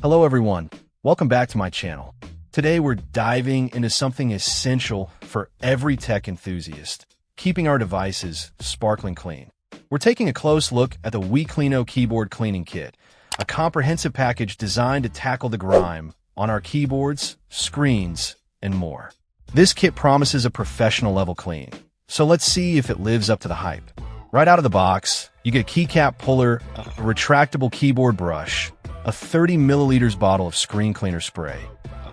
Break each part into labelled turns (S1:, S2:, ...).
S1: Hello everyone, welcome back to my channel. Today we're diving into something essential for every tech enthusiast, keeping our devices sparkling clean. We're taking a close look at the WeCleno Keyboard Cleaning Kit, a comprehensive package designed to tackle the grime on our keyboards, screens, and more. This kit promises a professional level clean, so let's see if it lives up to the hype. Right out of the box, you get a keycap puller, a retractable keyboard brush, a 30 milliliters bottle of screen cleaner spray,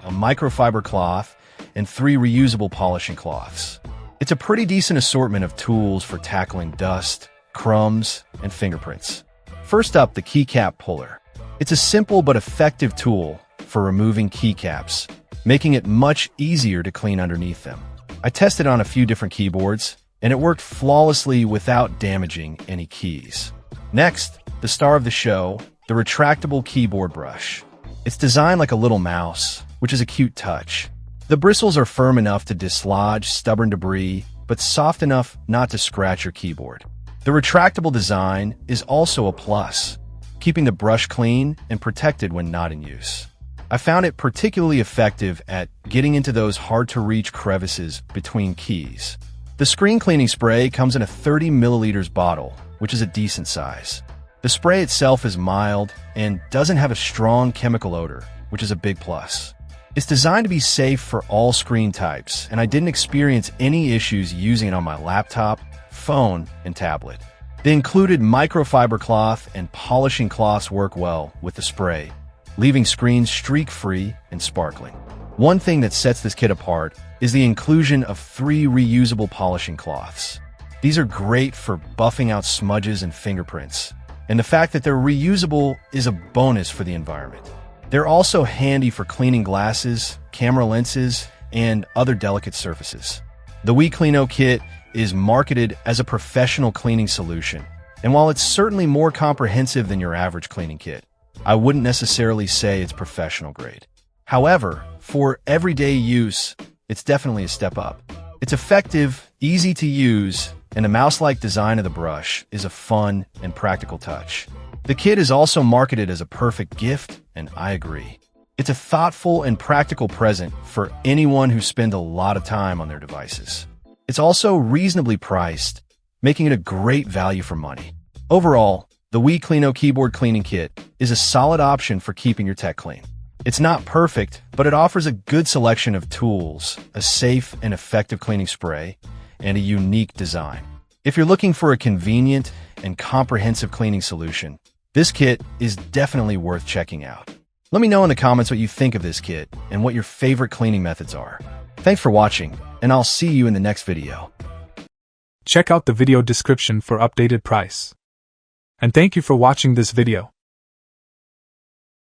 S1: a microfiber cloth, and 3 reusable polishing cloths. It's a pretty decent assortment of tools for tackling dust, crumbs, and fingerprints. First up, the keycap puller. It's a simple but effective tool for removing keycaps, making it much easier to clean underneath them. I tested on a few different keyboards, and it worked flawlessly without damaging any keys. Next, the star of the show, the retractable keyboard brush. It's designed like a little mouse, which is a cute touch. The bristles are firm enough to dislodge stubborn debris, but soft enough not to scratch your keyboard. The retractable design is also a plus, keeping the brush clean and protected when not in use. I found it particularly effective at getting into those hard-to-reach crevices between keys. The screen cleaning spray comes in a 30 milliliters bottle, which is a decent size. The spray itself is mild and doesn't have a strong chemical odor, which is a big plus. It's designed to be safe for all screen types, and I didn't experience any issues using it on my laptop, phone, and tablet. The included microfiber cloth and polishing cloths work well with the spray, leaving screens streak-free and sparkling. One thing that sets this kit apart is the inclusion of 3 reusable polishing cloths. These are great for buffing out smudges and fingerprints, and the fact that they're reusable is a bonus for the environment. They're also handy for cleaning glasses, camera lenses, and other delicate surfaces. The WeCleno kit is marketed as a professional cleaning solution, and while it's certainly more comprehensive than your average cleaning kit, I wouldn't necessarily say it's professional grade. However, for everyday use, it's definitely a step up. It's effective, easy to use, and the mouse-like design of the brush is a fun and practical touch. The kit is also marketed as a perfect gift, and I agree. It's a thoughtful and practical present for anyone who spends a lot of time on their devices. It's also reasonably priced, making it a great value for money. Overall, the WeCleno Keyboard Cleaning Kit is a solid option for keeping your tech clean. It's not perfect, but it offers a good selection of tools, a safe and effective cleaning spray, and a unique design. If you're looking for a convenient and comprehensive cleaning solution, this kit is definitely worth checking out. Let me know in the comments what you think of this kit and what your favorite cleaning methods are. Thanks for watching, and I'll see you in the next video.
S2: Check out the video description for updated price. And thank you for watching this video.